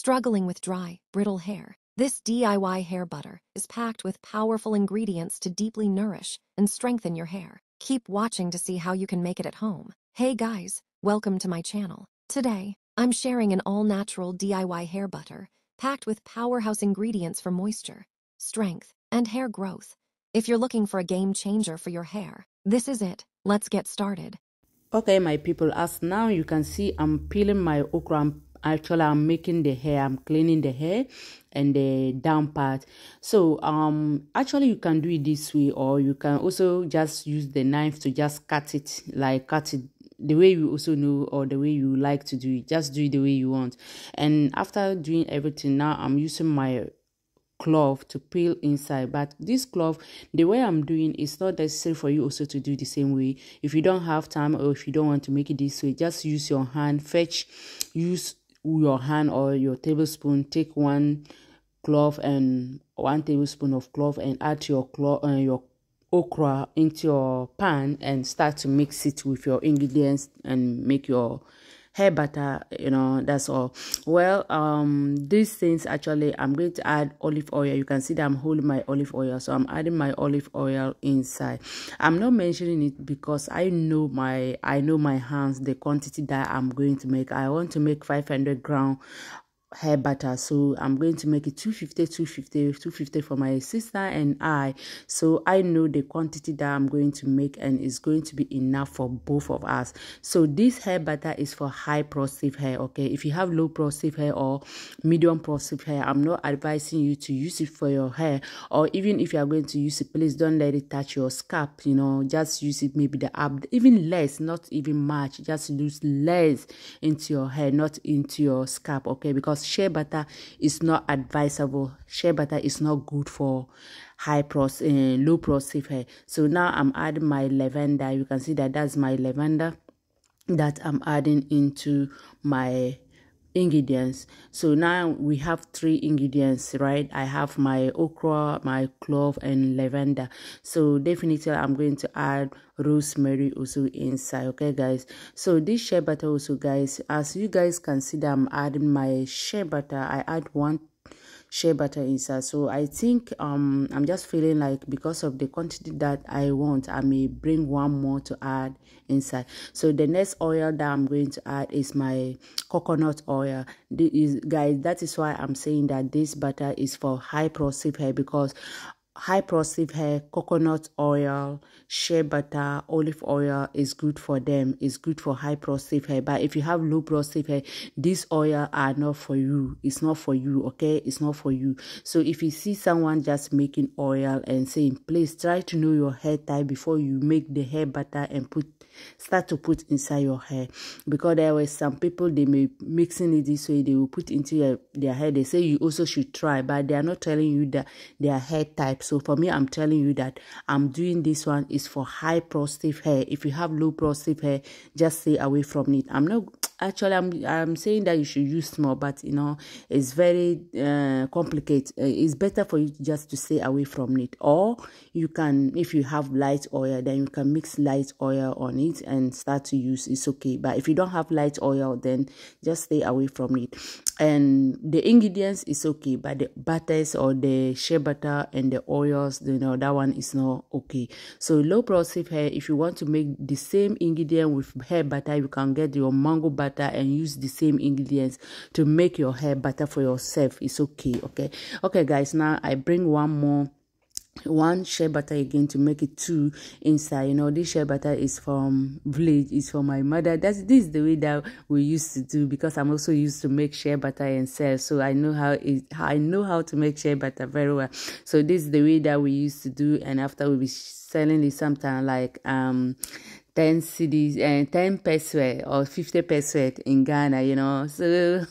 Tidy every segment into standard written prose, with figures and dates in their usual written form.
Struggling with dry, brittle hair? This DIY hair butter is packed with powerful ingredients to deeply nourish and strengthen your hair. Keep watching to see how you can make it at home. Hey guys, welcome to my channel. Today, I'm sharing an all-natural DIY hair butter packed with powerhouse ingredients for moisture, strength, and hair growth. If you're looking for a game changer for your hair, this is it. Let's get started. Okay, my people, as now you can see, I'm peeling my okra. I'm making the hair, I'm cleaning the hair and the down part. So actually you can do it this way, or you can also just use the knife to just cut it the way you also know, or the way you like to do it. Just do it the way you want. And after doing everything, now I'm using my clove to peel inside. But this clove, the way I'm doing, is not necessary for you also to do the same way. If you don't have time, or if you don't want to make it this way, just use your hand. Use your hand or your tablespoon. Take one clove and 1 tablespoon of clove and add your okra into your pan and start to mix it with your ingredients and make your hair butter. That's all. Well, these things, actually I'm going to add olive oil. You can see that I'm holding my olive oil, so I'm adding my olive oil inside. I'm not mentioning it because I know my hands, the quantity that I'm going to make. I want to make 500 gram hair butter, so I'm going to make it 250 for my sister and I. So I know the quantity that I'm going to make, and it's going to be enough for both of us. So this hair butter is for high productive hair. Okay, if you have low productive hair or medium productive hair, I'm not advising you to use it for your hair. Or even if you are going to use it, please don't let it touch your scalp. Just use it maybe even less, not even much. Just use less into your hair, not into your scalp. Okay, because shea butter is not advisable. Shea butter is not good for low productive hair. So now I'm adding my lavender. You can see that that's my lavender that I'm adding into my ingredients. So now we have 3 ingredients, right? I have my okra, my clove, and lavender. So definitely I'm going to add rosemary also inside. Okay guys, so this shea butter also, guys, as you guys can see that I'm adding my shea butter. I add 1 shea butter inside. So I think I'm just feeling like, because of the quantity that I want, I may bring 1 more to add inside. So the next oil that I'm going to add is my coconut oil. Guys, that is why I'm saying that this butter is for high productive hair, because high productive hair, coconut oil, shea butter, olive oil is good for them. It's good for high productive hair. But if you have low productive hair, these oil are not for you. It's not for you. Okay, it's not for you. So if you see someone just making oil and saying, please try to know your hair type before you make the hair butter and start to put inside your hair. Because there were some people, they may mixing it this way, they will put into their hair. They say you also should try, but they are not telling you that their hair type. So for me, I'm telling you that I'm doing this one is for high productive hair. If you have low productive hair, just stay away from it. I'm saying that you should use small, but it's very complicated. It's better for you just to stay away from it. Or you can, if you have light oil, then you can mix light oil on it and start to use. It's okay. But if you don't have light oil, then just stay away from it. And the ingredients is okay, but the butters or the shea butter and the oils, that one is not okay. So low productive hair, if you want to make the same ingredient with hair butter, you can get your mango butter and use the same ingredients to make your hair butter for yourself. It's okay. Okay guys, now I bring 1 shea butter again to make it 2 inside. This shea butter is from village. It's for my mother. This is the way that we used to do, because I'm also used to make shea butter and sell. So I know how to make shea butter very well. So this is the way that we used to do, and after we'll be selling it sometime like 10 cedis and 10 pesewa or 50 pesewa in Ghana, So,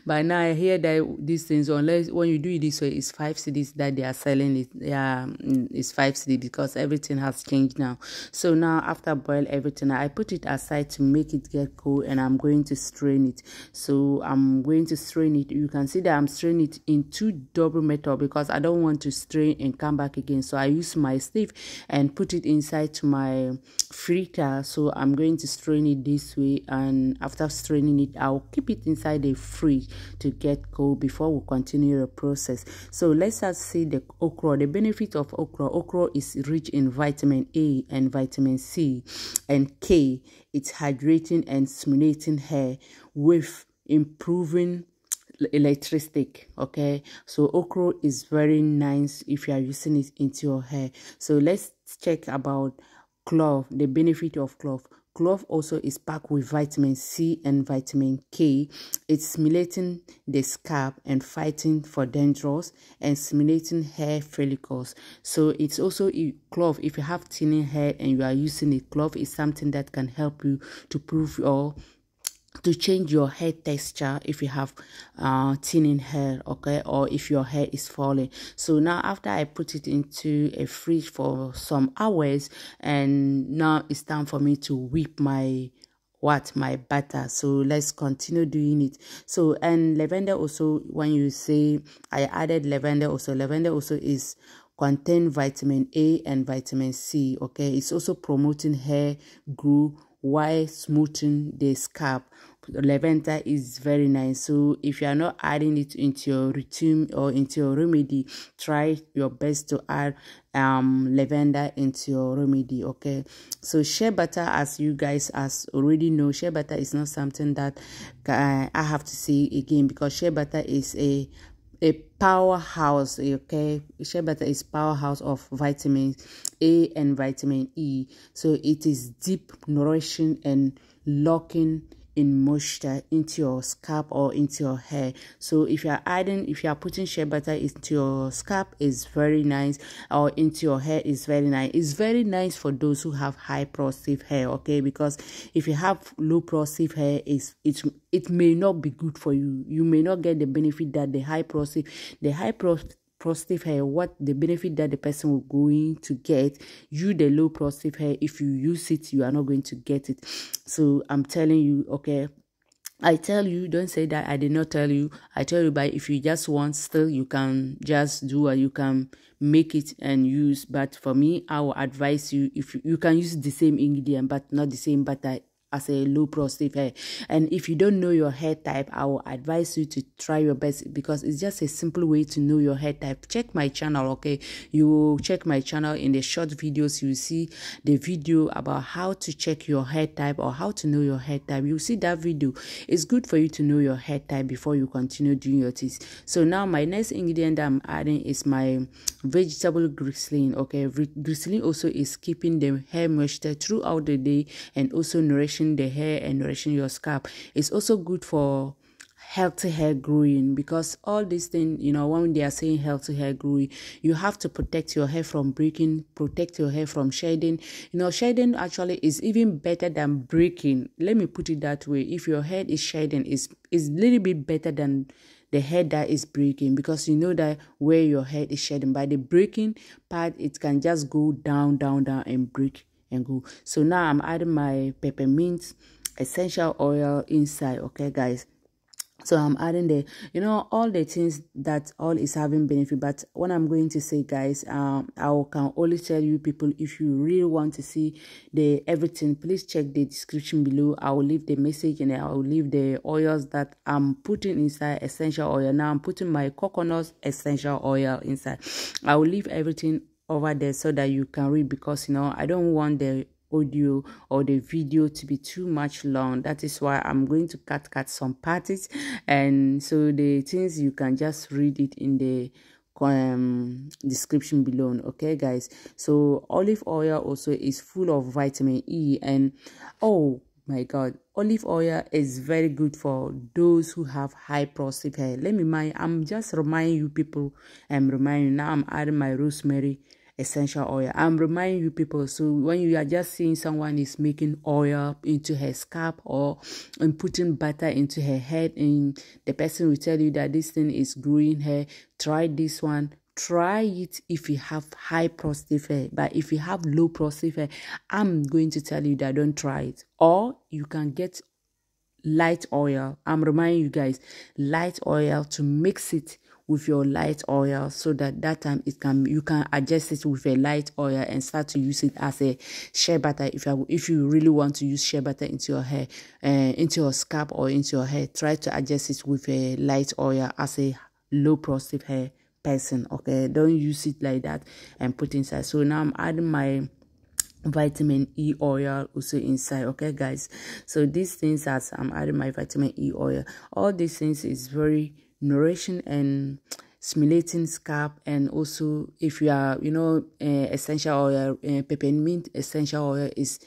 but now I hear that these things, unless when you do it this way, it's 5 cedis that they are selling it. Yeah, it's 5 cedis because everything has changed now. So now after boil everything, I put it aside to make it get cool, and I'm going to strain it. So I'm going to strain it. You can see that I'm straining it in 2 double method, because I don't want to strain and come back again. So I use my sieve and put it inside to my filter butter. So I'm going to strain it this way, and after straining it, I'll keep it inside the fridge to get cold before we continue the process. So let's just see the okra. The benefit of okra: okra is rich in vitamin A and vitamin C and K. It's hydrating and stimulating hair with improving electricity. Okay, so okra is very nice if you are using it into your hair. So let's check about clove, the benefit of clove. Clove also is packed with vitamin C and vitamin K. It's stimulating the scalp and fighting for dandruff and stimulating hair follicles. So it's also clove. If you have thinning hair and you are using it, clove is something that can help you to change your hair texture if you have thinning hair, okay, or if your hair is falling. So now after I put it into a fridge for some hours, and now it's time for me to whip my butter. So let's continue doing it. So, and lavender also, when you say I added lavender also is contain vitamin A and vitamin C. Okay, it's also promoting hair growth while smoothing the scalp. Lavender is very nice. So if you are not adding it into your routine or into your remedy, try your best to add lavender into your remedy. Okay, so shea butter, as you guys already know, shea butter is not something that I have to say again, because shea butter is a powerhouse. Okay, shea butter is powerhouse of vitamin A and vitamin E. So it is deep nourishing and locking in moisture into your scalp or into your hair. So if you are putting shea butter into your scalp, is very nice, or into your hair is very nice. It's very nice for those who have high productive hair, okay, because if you have low productive hair, it may not be good for you. You may not get the benefit that the high productive hair, what the benefit that the person will going to get. You, the low productive hair, if you use it, you are not going to get it. So I'm telling you, okay, I tell you, don't say that I did not tell you. I tell you, but if you just want, still you can just do, or you can make it and use. But for me, I will advise you, if you can use the same ingredient but not the same butter as a low productive hair. And if you don't know your hair type, I will advise you to try your best, because it's just a simple way to know your hair type. Check my channel, okay? You check my channel, in the short videos you see the video about how to check your hair type or how to know your hair type. You see that video. It's good for you to know your hair type before you continue doing your things. So now my next ingredient that I'm adding is my vegetable glycerin. Okay, glycerin also is keeping the hair moisture throughout the day and also nourishing the hair and nourishing your scalp. It's also good for healthy hair growing, because all these things, you know, when they are saying healthy hair growing, you have to protect your hair from breaking, protect your hair from shedding. You know, shedding actually is even better than breaking. Let me put it that way. If your hair is shedding, is a little bit better than the hair that is breaking, because you know that where your hair is shedding, by the breaking part, it can just go down and break and go. So now I'm adding my peppermint essential oil inside. Okay, guys, so I'm adding the, you know, all the things that all is having benefit. But what I'm going to say, guys, I can only tell you people, if you really want to see the everything, please check the description below. I will leave the message, and I will leave the oils that I'm putting inside essential oil. Now I'm putting my coconut essential oil inside. I will leave everything over there so that you can read, because you know I don't want the audio or the video to be too much long. That is why I'm going to cut some parts, and so the things you can just read it in the description below. Okay, guys, so olive oil also is full of vitamin E, and oh my god, olive oil is very good for those who have high productive hair. I'm just reminding you people, now I'm adding my rosemary essential oil. I'm reminding you people, so when you are just seeing someone is making oil into her scalp or putting butter into her head, and the person will tell you that this thing is growing hair, try this one. Try it if you have high productive hair. But if you have low productive hair, I'm going to tell you that don't try it. Or you can get light oil. I'm reminding you guys, light oil, to mix it with your light oil, so that time you can adjust it with a light oil and start to use it as a shea butter. If you really want to use shea butter into your hair, into your scalp or into your hair, try to adjust it with a light oil as a low product hair person. Okay, don't use it like that and put inside. So now I'm adding my vitamin E oil also inside. Okay guys, so these things, as I'm adding my vitamin E oil, all these things is very nourishing and stimulating scalp. And also, if you are, essential oil, peppermint essential oil is,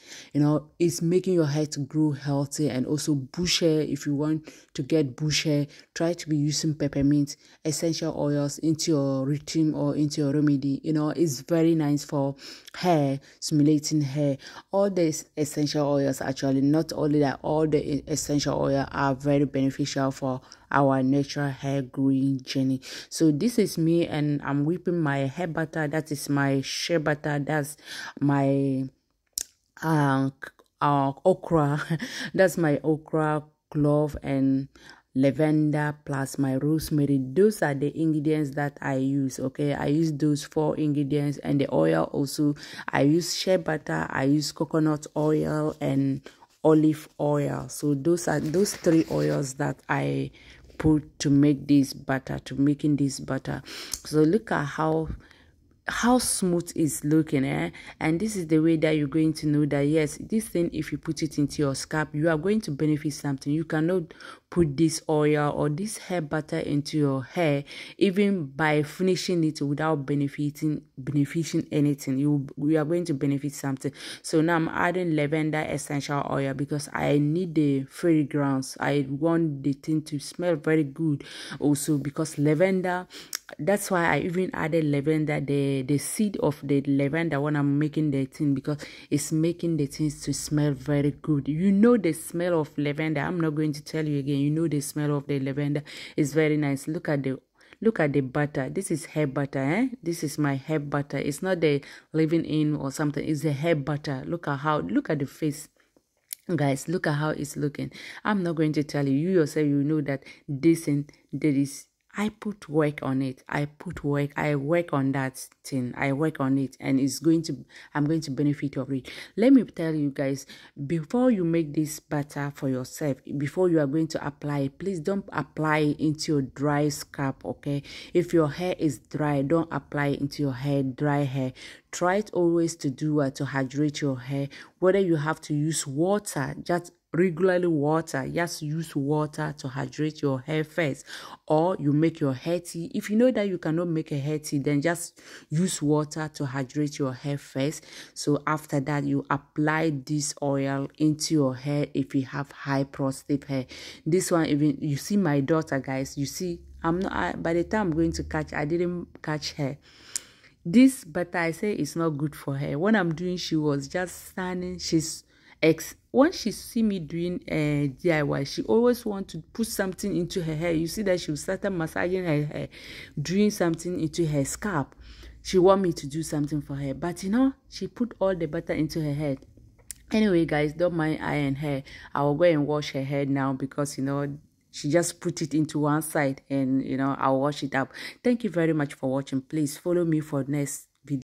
is making your hair to grow healthy. And also bush hair, if you want to get bush hair, try to be using peppermint essential oils into your routine or into your remedy. It's very nice for hair, stimulating hair. All these essential oils, actually, not only that, all the essential oil are very beneficial for our natural hair growing journey. So this is me, and I'm whipping my hair butter. That is my shea butter. That's my okra. That's my okra, clove, and lavender, plus my rosemary. Those are the ingredients that I use. Okay, I use those 4 ingredients. And the oil also, I use shea butter, I use coconut oil, and olive oil. So those are those 3 oils that I put to make this butter, to making this butter. So look at how smooth it's looking, and this is the way that you're going to know that yes, this thing, if you put it into your scalp, you are going to benefit something. You cannot put this oil or this hair butter into your hair even by finishing it without benefiting anything. You are going to benefit something. So now I'm adding lavender essential oil because I need the fragrance. I want the thing to smell very good also, because lavender, that's why I even added lavender, the seed of the lavender, when I'm making the thing, because it's making the things to smell very good. The smell of lavender. I'm not going to tell you again. The smell of the lavender is very nice. Look at the butter. This is hair butter, This is my hair butter. It's not the living in or something. It's the hair butter. Look at the face. Guys, look at how it's looking. I'm not going to tell you. You yourself, that this and there is. I put work on it. I work on that thing. I work on it, and I'm going to benefit of it. Let me tell you guys, before you make this butter for yourself, before you are going to apply it, please don't apply it into your dry scalp, okay? If your hair is dry, don't apply it into your hair, dry hair. Try it always to do to hydrate your hair. Whether you have to use water, just regularly water, just use water to hydrate your hair first, or you make your hair tea. If you know that you cannot make a hair tea, then just use water to hydrate your hair first. So after that, you apply this oil into your hair if you have high prostate hair. This one, even you see my daughter, guys, you see by the time I'm going to catch, I didn't catch her. This butter, I say it's not good for her. When I'm doing, she was just standing. When she see me doing DIY, she always want to put something into her hair. You see that she started massaging her hair, doing something into her scalp. She want me to do something for her, but she put all the butter into her head. Anyway, guys, don't mind I and her. I will go and wash her hair now, because she just put it into one side, and I'll wash it up. Thank you very much for watching. Please follow me for next